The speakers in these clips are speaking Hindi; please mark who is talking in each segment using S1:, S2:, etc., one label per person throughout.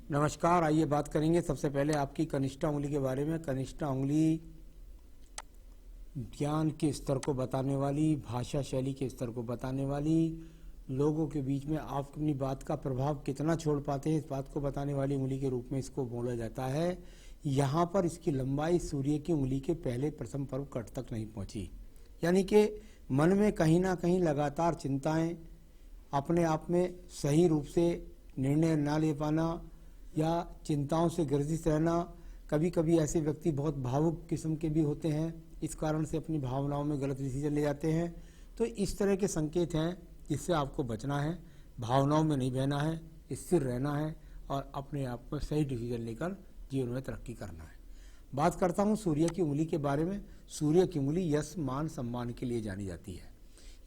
S1: नमस्कार। आइए बात करेंगे सबसे पहले आपकी कनिष्ठा उंगली के बारे में। कनिष्ठा उंगली ज्ञान के स्तर को बताने वाली, भाषा शैली के स्तर को बताने वाली, लोगों के बीच में आप अपनी बात का प्रभाव कितना छोड़ पाते हैं इस बात को बताने वाली उंगली के रूप में इसको बोला जाता है। यहाँ पर इसकी लंबाई सूर्य की उंगली के पहले प्रथम पर्व कट तक नहीं पहुँची, यानी कि मन में कहीं ना कहीं लगातार चिंताएं, अपने आप में सही रूप से निर्णय ना ले पाना या चिंताओं से ग्रसित रहना। कभी कभी ऐसे व्यक्ति बहुत भावुक किस्म के भी होते हैं, इस कारण से अपनी भावनाओं में गलत डिसीजन ले जाते हैं। तो इस तरह के संकेत हैं जिससे आपको बचना है, भावनाओं में नहीं बहना है, स्थिर रहना है और अपने आप में सही डिसीजन लेकर जीवन में तरक्की करना है। बात करता हूँ सूर्य की उंगली के बारे में। सूर्य की उंगली यश, मान, सम्मान के लिए जानी जाती है।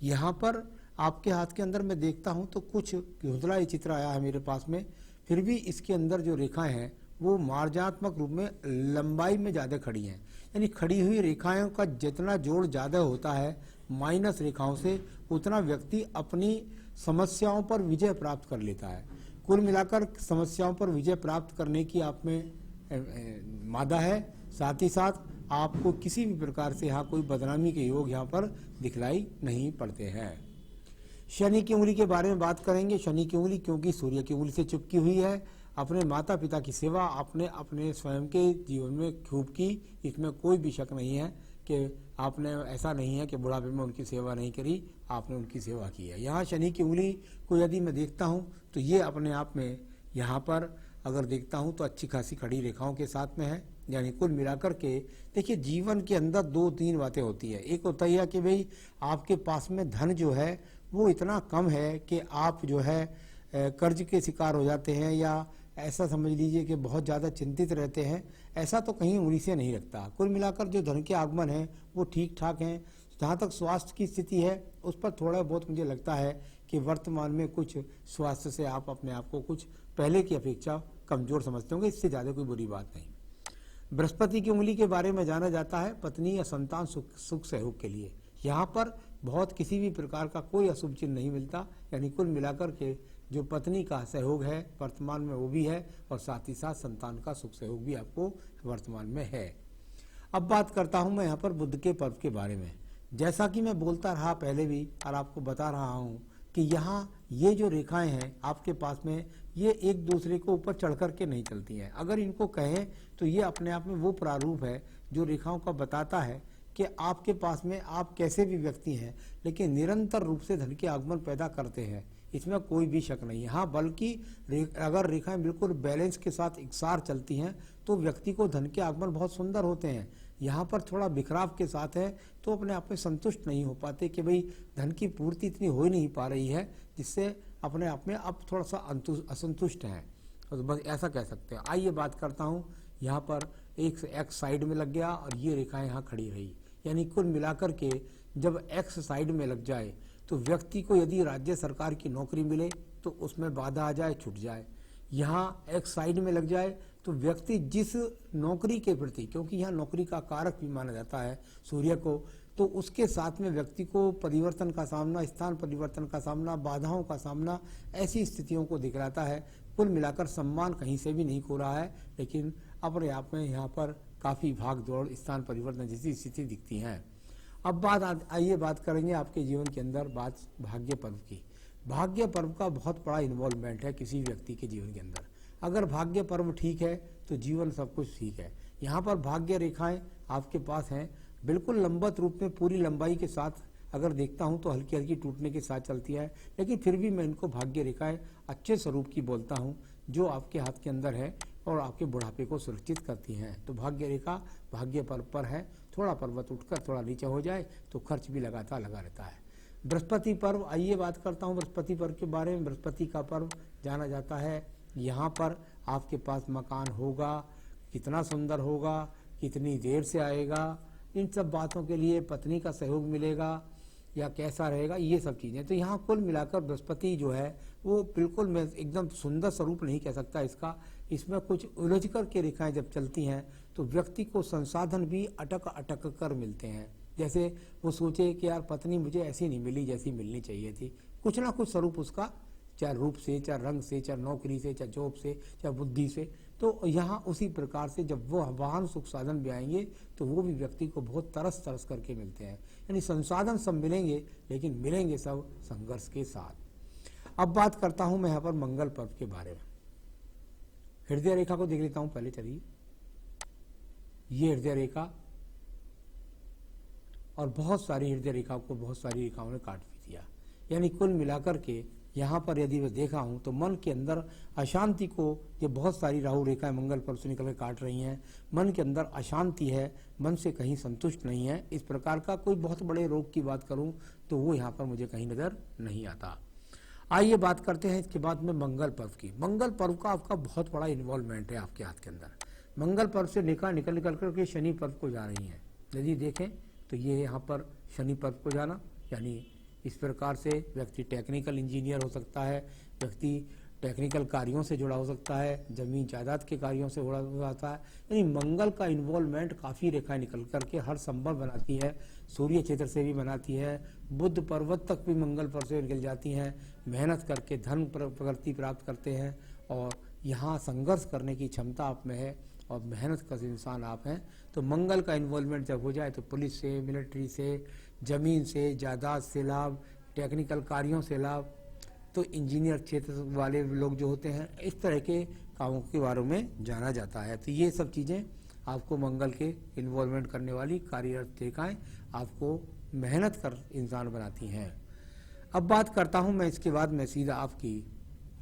S1: यहाँ पर आपके हाथ के अंदर मैं देखता हूँ तो कुछ धुंधला ये चित्र आया है मेरे पास में, फिर भी इसके अंदर जो रेखाएं हैं वो मार्जात्मक रूप में लंबाई में ज़्यादा खड़ी हैं। यानी खड़ी हुई रेखाओं का जितना जोड़ ज़्यादा होता है माइनस रेखाओं से, उतना व्यक्ति अपनी समस्याओं पर विजय प्राप्त कर लेता है। कुल मिलाकर समस्याओं पर विजय प्राप्त करने की आप में मादा है। साथ ही साथ आपको किसी भी प्रकार से यहाँ कोई बदनामी के योग यहाँ पर दिखलाई नहीं पड़ते हैं। शनि की उंगली के बारे में बात करेंगे। शनि की उंगली क्योंकि सूर्य की उंगली से चिपकी हुई है, अपने माता पिता की सेवा आपने अपने स्वयं के जीवन में खूब की, इसमें कोई भी शक नहीं है कि आपने, ऐसा नहीं है कि बुढ़ापे में उनकी सेवा नहीं करी, आपने उनकी सेवा की है। यहाँ शनि की उंगली को यदि मैं देखता हूँ तो ये अपने आप में यहाँ पर अगर देखता हूँ तो अच्छी खासी खड़ी रेखाओं के साथ में है। यानी कुल मिलाकर के देखिए, जीवन के अंदर दो तीन बातें होती है। एक होता है कि भाई आपके पास में धन जो है वो इतना कम है कि आप जो है कर्ज के शिकार हो जाते हैं, या ऐसा समझ लीजिए कि बहुत ज़्यादा चिंतित रहते हैं। ऐसा तो कहीं उंगली से नहीं लगता। कुल मिलाकर जो धन के आगमन है वो ठीक ठाक हैं। जहाँ तक स्वास्थ्य की स्थिति है उस पर थोड़ा बहुत मुझे लगता है कि वर्तमान में कुछ स्वास्थ्य से आप अपने आप को कुछ पहले की अपेक्षा कमज़ोर समझते होंगे, इससे ज़्यादा कोई बुरी बात नहीं। बृहस्पति की उंगली के बारे में जाना जाता है पत्नी या संतान सुख सहयोग के लिए। यहाँ पर बहुत किसी भी प्रकार का कोई अशुभ चिन्ह नहीं मिलता। यानी कुल मिलाकर के जो पत्नी का सहयोग है वर्तमान में वो भी है, और साथ ही साथ संतान का सुख सहयोग भी आपको वर्तमान में है। अब बात करता हूँ मैं यहाँ पर बुध के पर्व के बारे में। जैसा कि मैं बोलता रहा पहले भी और आपको बता रहा हूँ कि यहाँ ये जो रेखाएं हैं आपके पास में, ये एक दूसरे को ऊपर चढ़ कर के नहीं चलती हैं। अगर इनको कहें तो ये अपने आप में वो प्रारूप है जो रेखाओं का बताता है कि आपके पास में आप कैसे भी व्यक्ति हैं लेकिन निरंतर रूप से धन के आगमन पैदा करते हैं, इसमें कोई भी शक नहीं है। हाँ, बल्कि अगर रेखाएं बिल्कुल बैलेंस के साथ एकसार चलती हैं तो व्यक्ति को धन के आगमन बहुत सुंदर होते हैं। यहाँ पर थोड़ा बिखराव के साथ है तो अपने आप में संतुष्ट नहीं हो पाते कि भाई धन की पूर्ति इतनी हो ही नहीं पा रही है, जिससे अपने आप में अब थोड़ा सा असंतुष्ट हैं, तो बस ऐसा कह सकते हैं। आइए बात करता हूँ, यहाँ पर एक एक्स साइड में लग गया और ये रेखाएं यहाँ खड़ी रही। यानी कुल मिलाकर के जब एक्स साइड में लग जाए तो व्यक्ति को यदि राज्य सरकार की नौकरी मिले तो उसमें बाधा आ जाए, छूट जाए। यहाँ एक्स साइड में लग जाए तो व्यक्ति जिस नौकरी के प्रति, क्योंकि यहाँ नौकरी का कारक भी माना जाता है सूर्य को, तो उसके साथ में व्यक्ति को परिवर्तन का सामना, स्थान परिवर्तन का सामना, बाधाओं का सामना, ऐसी स्थितियों को दिखलाता है। कुल मिलाकर सम्मान कहीं से भी नहीं खो रहा है, लेकिन अपने आप में यहाँ पर काफ़ी भाग दौड़, स्थान परिवर्तन जैसी स्थिति दिखती हैं। अब आइए बात करेंगे आपके जीवन के अंदर बात भाग्य पर्व की। भाग्य पर्व का बहुत बड़ा इन्वॉल्वमेंट है किसी व्यक्ति के जीवन के अंदर। अगर भाग्य पर्व ठीक है तो जीवन सब कुछ ठीक है। यहाँ पर भाग्य रेखाएं आपके पास हैं, बिल्कुल लंबवत रूप में पूरी लंबाई के साथ अगर देखता हूँ तो हल्की हल्की टूटने के साथ चलती है, लेकिन फिर भी मैं इनको भाग्य रेखाएं अच्छे स्वरूप की बोलता हूँ जो आपके हाथ के अंदर है और आपके बुढ़ापे को सुरक्षित करती हैं। तो भाग्य रेखा भाग्य पर्व पर है। थोड़ा पर्वत उठकर थोड़ा नीचे हो जाए तो खर्च भी लगातार लगा रहता है। बृहस्पति पर्व, आइए बात करता हूँ बृहस्पति पर्व के बारे में। बृहस्पति का पर्व जाना जाता है, यहाँ पर आपके पास मकान होगा, कितना सुंदर होगा, कितनी देर से आएगा, इन सब बातों के लिए पत्नी का सहयोग मिलेगा या कैसा रहेगा, ये सब चीज़ें। तो यहाँ कुल मिलाकर बृहस्पति जो है वो बिल्कुल, मैं एकदम सुंदर स्वरूप नहीं कह सकता इसका, इसमें कुछ उलझ कर के रेखाएं जब चलती हैं तो व्यक्ति को संसाधन भी अटक अटक कर मिलते हैं। जैसे वो सोचे कि यार पत्नी मुझे ऐसी नहीं मिली जैसी मिलनी चाहिए थी, कुछ ना कुछ स्वरूप उसका चाहे रूप से, चाहे रंग से, चाहे नौकरी से, चाहे जॉब से, चाहे बुद्धि से। तो यहाँ उसी प्रकार से जब वो वाहन सुख साधन भी आएंगे तो वो भी व्यक्ति को बहुत तरस तरस करके मिलते हैं। यानी संसाधन सब मिलेंगे, लेकिन मिलेंगे सब संघर्ष के साथ। अब बात करता हूं मैं यहाँ पर मंगल पर्व के बारे में। हृदय रेखा को देख लेता हूं पहले। चलिए, ये हृदय रेखा, और बहुत सारी हृदय रेखाओं को बहुत सारी रेखाओं ने काट भी दिया। यानी कुल मिलाकर के यहाँ पर यदि मैं देखा हूँ तो मन के अंदर अशांति को ये बहुत सारी राहु रेखाएं मंगल पर्व से निकल कर काट रही हैं। मन के अंदर अशांति है, मन से कहीं संतुष्ट नहीं है। इस प्रकार का कोई बहुत बड़े रोग की बात करूँ तो वो यहाँ पर मुझे कहीं नजर नहीं आता। आइए बात करते हैं इसके बाद में मंगल पर्व की। मंगल पर्व का आपका बहुत बड़ा इन्वॉल्वमेंट है आपके हाथ के अंदर। मंगल पर्व से निकल करके शनि पर्व को जा रही हैं। यदि देखें तो ये यहाँ पर शनि पर्व को जाना, यानी इस प्रकार से व्यक्ति टेक्निकल इंजीनियर हो सकता है, व्यक्ति टेक्निकल कार्यों से जुड़ा हो सकता है, जमीन जायदाद के कार्यों से जुड़ा हो जाता है। यानी मंगल का इन्वॉल्वमेंट काफ़ी रेखाएं निकल करके हर संभव बनाती है। सूर्य क्षेत्र से भी बनाती है, बुद्ध पर्वत तक भी मंगल पर्व से निकल जाती हैं। मेहनत करके धन प्रगति प्राप्त करते हैं, और यहाँ संघर्ष करने की क्षमता आप में है और मेहनत का इंसान आप हैं। तो मंगल का इन्वॉल्वमेंट जब हो जाए तो पुलिस से, मिलिट्री से, जमीन से, जायदाद से लाभ, टेक्निकल कार्यों से लाभ, तो इंजीनियर क्षेत्र वाले लोग जो होते हैं, इस तरह के कामों के बारे में जाना जाता है। तो ये सब चीज़ें आपको मंगल के इन्वॉल्वमेंट करने वाली कार्यरत रेखाएं आपको मेहनत कर इंसान बनाती हैं। अब बात करता हूँ मैं इसके बाद में सीधा आपकी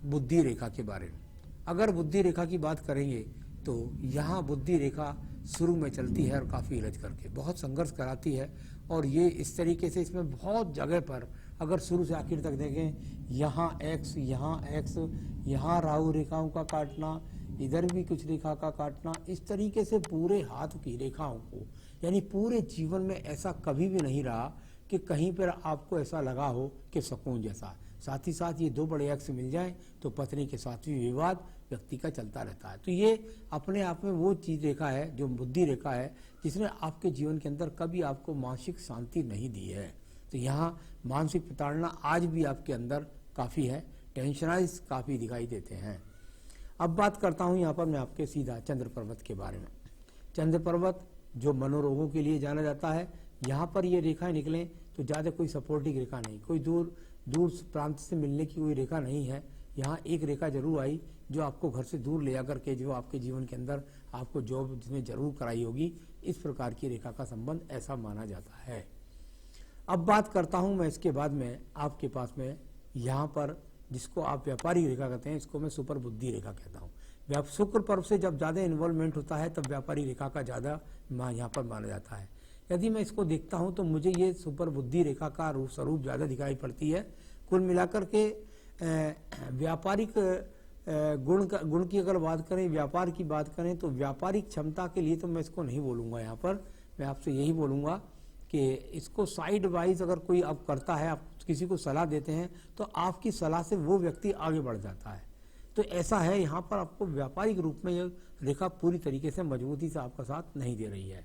S1: बुद्धि रेखा के बारे में। अगर बुद्धि रेखा की बात करेंगे तो यहाँ बुद्धि रेखा शुरू में चलती है और काफ़ी हिलच करके बहुत संघर्ष कराती है। और ये इस तरीके से इसमें बहुत जगह पर अगर शुरू से आखिर तक देखें, यहाँ एक्स, यहाँ राहु रेखाओं का काटना, इधर भी कुछ रेखा का काटना, इस तरीके से पूरे हाथ की रेखाओं को, यानी पूरे जीवन में ऐसा कभी भी नहीं रहा कि कहीं पर आपको ऐसा लगा हो कि सुकून जैसा। साथ ही साथ ये दो बड़े एक्स मिल जाएं तो पत्नी के साथ भी विवाद व्यक्ति का चलता रहता है। तो ये अपने आप में वो चीज रेखा है जो बुद्धि रेखा है, जिसने आपके जीवन के अंदर कभी आपको मानसिक शांति नहीं दी है। तो यहाँ मानसिक प्रताड़ना आज भी आपके अंदर काफ़ी है, टेंशनाइज काफ़ी दिखाई देते हैं। अब बात करता हूँ यहाँ पर मैं आपके सीधा चंद्र पर्वत के बारे में। चंद्र पर्वत जो मनोरोगों के लिए जाना जाता है, यहाँ पर ये रेखाएं निकलें तो ज़्यादा कोई सपोर्टिंग रेखा नहीं, कोई दूर प्रांत से मिलने की कोई रेखा नहीं है। यहाँ एक रेखा जरूर आई जो आपको घर से दूर ले जाकर के जो आपके जीवन के अंदर आपको जॉब जिसमें जरूर कराई होगी, इस प्रकार की रेखा का संबंध ऐसा माना जाता है। अब बात करता हूँ मैं इसके बाद में आपके पास में यहाँ पर जिसको आप व्यापारिक रेखा कहते हैं, इसको मैं सुपर बुद्धि रेखा कहता हूँ। शुक्र पर्व से जब ज़्यादा इन्वॉल्वमेंट होता है तब व्यापारिक रेखा का ज़्यादा यहाँ पर माना जाता है। यदि मैं इसको देखता हूँ तो मुझे ये सुपर बुद्धि रेखा का स्वरूप ज़्यादा दिखाई पड़ती है। कुल मिलाकर के व्यापारिक गुण की अगर बात करें, व्यापार की बात करें, तो व्यापारिक क्षमता के लिए तो मैं इसको नहीं बोलूँगा। यहाँ पर मैं आपसे यही बोलूँगा कि इसको साइड वाइज अगर कोई आप करता है, आप किसी को सलाह देते हैं तो आपकी सलाह से वो व्यक्ति आगे बढ़ जाता है। तो ऐसा है, यहाँ पर आपको व्यापारिक रूप में ये रेखा पूरी तरीके से मजबूती से आपका साथ नहीं दे रही है।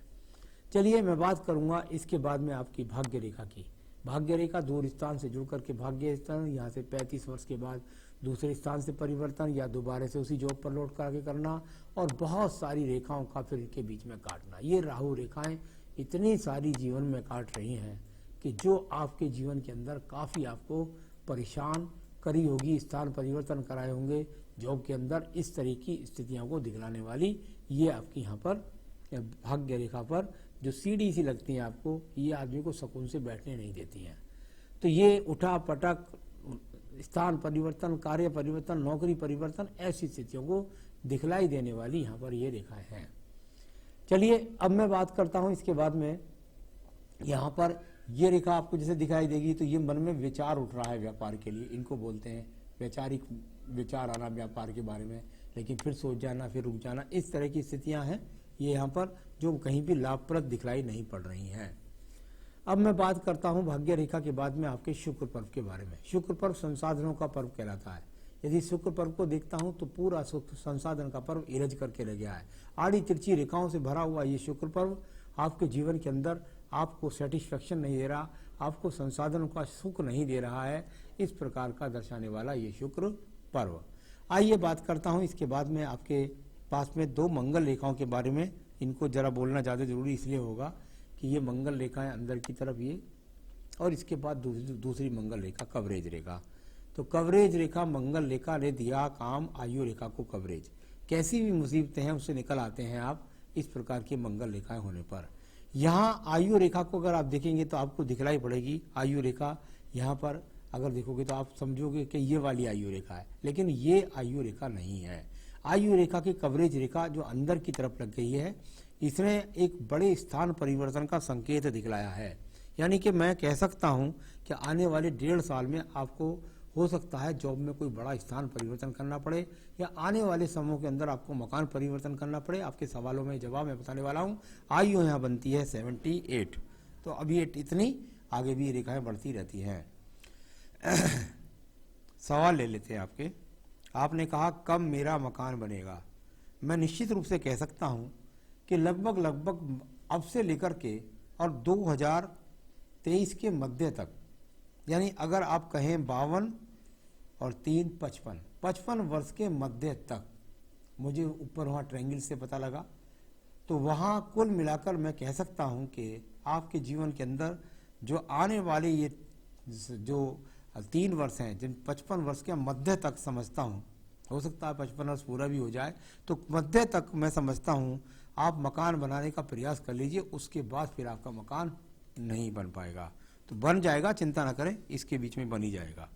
S1: चलिए मैं बात करूँगा इसके बाद में आपकी भाग्य रेखा की। भाग्य रेखा दूर स्थान से जुड़ करके भाग्य स्थान, यहाँ से 35 वर्ष के बाद दूसरे स्थान से परिवर्तन या दोबारा से उसी जॉब पर लौट कर आगे करना, और बहुत सारी रेखाओं का फिर इनके बीच में काटना। ये राहु रेखाएं इतनी सारी जीवन में काट रही हैं कि जो आपके जीवन के अंदर काफ़ी आपको परेशान करी होगी, स्थान परिवर्तन कराए होंगे जॉब के अंदर, इस तरह की स्थितियों को दिखलाने वाली ये आपकी यहाँ पर भाग्य रेखा पर जो सीढ़ी सी लगती हैं आपको, ये आदमी को सुकून से बैठने नहीं देती हैं। तो ये उठा पटक, स्थान परिवर्तन, कार्य परिवर्तन, नौकरी परिवर्तन, ऐसी स्थितियों को दिखलाई देने वाली यहाँ पर ये रेखाएं हैं। चलिए अब मैं बात करता हूँ इसके बाद में यहाँ पर ये रेखा आपको जैसे दिखाई देगी तो ये मन में विचार उठ रहा है व्यापार के लिए, इनको बोलते हैं वैचारिक विचार आना व्यापार के बारे में, लेकिन फिर सोच जाना, फिर रुक जाना, इस तरह की स्थितियां हैं ये यहाँ पर जो कहीं भी लाभप्रद दिखलाई नहीं पड़ रही हैं। अब मैं बात करता हूँ भाग्य रेखा के बाद में आपके शुक्र पर्व के बारे में। शुक्र पर्व संसाधनों का पर्व कहलाता है। यदि शुक्र पर्व को देखता हूँ तो पूरा संसाधन का पर्व इरज करके रह गया है। आड़ी तिरछी रेखाओं से भरा हुआ ये शुक्र पर्व आपके जीवन के अंदर आपको सेटिस्फेक्शन नहीं दे रहा, आपको संसाधनों का सुख नहीं दे रहा है, इस प्रकार का दर्शाने वाला ये शुक्र पर्व। आइए बात करता हूँ इसके बाद में आपके पास में 2 मंगल रेखाओं के बारे में। इनको जरा बोलना ज़्यादा जरूरी इसलिए होगा कि ये मंगल रेखाएं अंदर की तरफ ये, और इसके बाद दूसरी मंगल रेखा कवरेज रेखा। तो कवरेज रेखा मंगल रेखा ने दिया काम आयु रेखा को कवरेज। कैसी भी मुसीबतें हैं उससे निकल आते हैं आप इस प्रकार की मंगल रेखाएं होने पर। यहाँ आयु रेखा को अगर आप देखेंगे तो आपको दिखलाई पड़ेगी आयु रेखा। यहाँ पर अगर देखोगे तो आप समझोगे कि ये वाली आयु रेखा है, लेकिन ये आयु रेखा नहीं है। आयु रेखा की कवरेज रेखा जो अंदर की तरफ लग गई है, इसने एक बड़े स्थान परिवर्तन का संकेत दिखलाया है। यानी कि मैं कह सकता हूं कि आने वाले 1.5 साल में आपको हो सकता है जॉब में कोई बड़ा स्थान परिवर्तन करना पड़े, या आने वाले समयों के अंदर आपको मकान परिवर्तन करना पड़े। आपके सवालों में जवाब मैं बताने वाला हूं। आयु यहाँ बनती है 78। तो अभी इतनी आगे भी रेखाएं बढ़ती रहती हैं। सवाल ले लेते हैं आपके। आपने कहा कब मेरा मकान बनेगा। मैं निश्चित रूप से कह सकता हूं कि लगभग अब से लेकर के और 2023 के मध्य तक, यानी अगर आप कहें 52 और 3 55 वर्ष के मध्य तक, मुझे ऊपर वहाँ ट्रायंगल से पता लगा, तो वहाँ कुल मिलाकर मैं कह सकता हूँ कि आपके जीवन के अंदर जो आने वाले ये जो 3 वर्ष हैं, जिन 55 वर्ष के मध्य तक समझता हूँ, हो सकता है 55 वर्ष पूरा भी हो जाए, तो मध्य तक मैं समझता हूँ आप मकान बनाने का प्रयास कर लीजिए। उसके बाद फिर आपका मकान नहीं बन पाएगा। तो बन जाएगा, चिंता ना करें, इसके बीच में बन ही जाएगा।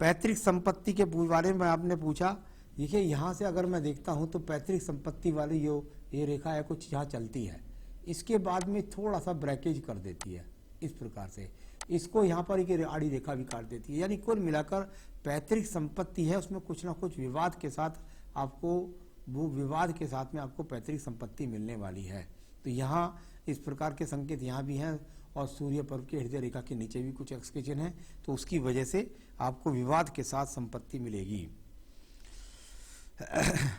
S1: पैतृक संपत्ति के बारे में आपने पूछा। देखिए यहाँ से अगर मैं देखता हूँ तो पैतृक संपत्ति वाली ये रेखा है कुछ यहाँ चलती है, इसके बाद में थोड़ा सा ब्रेकेज कर देती है इस प्रकार से, इसको यहाँ पर एक आड़ी रेखा भी काट देती है। यानी कुल मिलाकर पैतृक संपत्ति है, उसमें कुछ ना कुछ विवाद के साथ आपको, वो विवाद के साथ में आपको पैतृक संपत्ति मिलने वाली है। तो यहाँ इस प्रकार के संकेत यहाँ भी हैं, और सूर्य पर्व के हृदय रेखा के नीचे भी कुछ एक्स के चिन्ह हैं, तो उसकी वजह से आपको विवाद के साथ संपत्ति मिलेगी।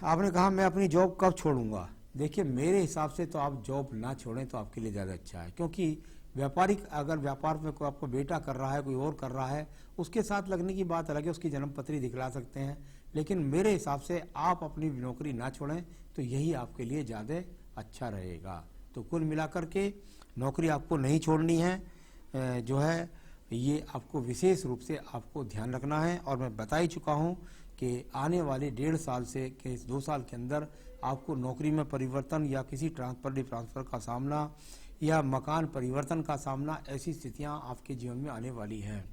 S1: आपने कहा मैं अपनी जॉब कब छोड़ूंगा। देखिए मेरे हिसाब से तो आप जॉब ना छोड़ें तो आपके लिए ज़्यादा अच्छा है, क्योंकि व्यापारिक अगर व्यापार में कोई आपको बेटा कर रहा है, कोई और कर रहा है, उसके साथ लगने की बात अलग है, उसकी जन्मपत्री दिखला सकते हैं, लेकिन मेरे हिसाब से आप अपनी नौकरी ना छोड़ें तो यही आपके लिए ज़्यादा अच्छा रहेगा। तो कुल मिलाकर के नौकरी आपको नहीं छोड़नी है, जो है ये आपको विशेष रूप से आपको ध्यान रखना है। और मैं बता ही चुका हूँ कि आने वाले 1.5 साल से 2 साल के अंदर आपको नौकरी में परिवर्तन या किसी ट्रांसफ़र का सामना या मकान परिवर्तन का सामना, ऐसी स्थितियां आपके जीवन में आने वाली हैं।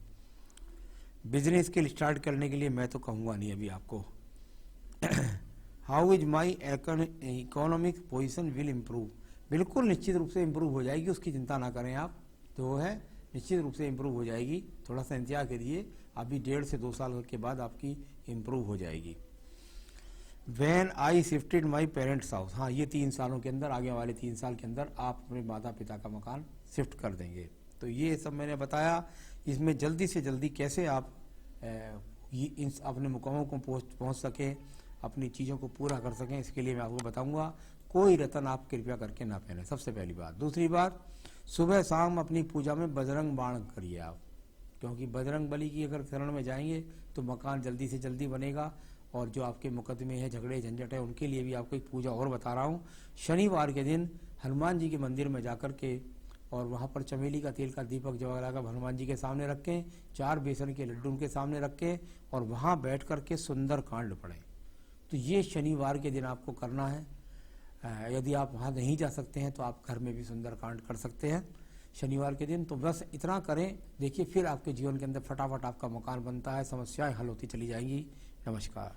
S1: बिजनेस के लिए स्टार्ट करने के लिए मैं तो कहूँगा नहीं अभी आपको। How is my economic position will improve. बिल्कुल निश्चित रूप से इम्प्रूव हो जाएगी, उसकी चिंता ना करें आप। तो है निश्चित रूप से इम्प्रूव हो जाएगी, थोड़ा सा इंतजार करिए, अभी 1.5 से 2 साल के बाद आपकी इम्प्रूव हो जाएगी। When I shifted my parents house, हाँ ये 3 सालों के अंदर, आगे वाले 3 साल के अंदर आप अपने माता पिता का मकान शिफ्ट कर देंगे। तो ये सब मैंने बताया। इसमें जल्दी से जल्दी कैसे आप अपने मुकामों को पहुँच सकें, अपनी चीज़ों को पूरा कर सकें, इसके लिए मैं आपको बताऊंगा। कोई रतन आप कृपया करके ना पहने, सबसे पहली बात। दूसरी बात, सुबह शाम अपनी पूजा में बजरंग बाण करिए आप, क्योंकि बजरंग बली की अगर शरण में जाएंगे तो मकान जल्दी से जल्दी बनेगा। और जो आपके मुकदमे हैं, झगड़े झंझट है, उनके लिए भी आपको एक पूजा और बता रहा हूँ। शनिवार के दिन हनुमान जी के मंदिर में जाकर के और वहाँ पर चमेली का तेल का दीपक जलाकर हनुमान जी के सामने रखें, 4 बेसन के लड्डू उनके सामने रखें और वहाँ बैठ कर के सुंदर कांड पढ़ें। तो ये शनिवार के दिन आपको करना है। यदि आप वहाँ नहीं जा सकते हैं तो आप घर में भी सुंदर कांड कर सकते हैं शनिवार के दिन। तो बस इतना करें, देखिए फिर आपके जीवन के अंदर फटाफट आपका मकान बनता है, समस्याएं हल होती चली जाएंगी। नमस्कार।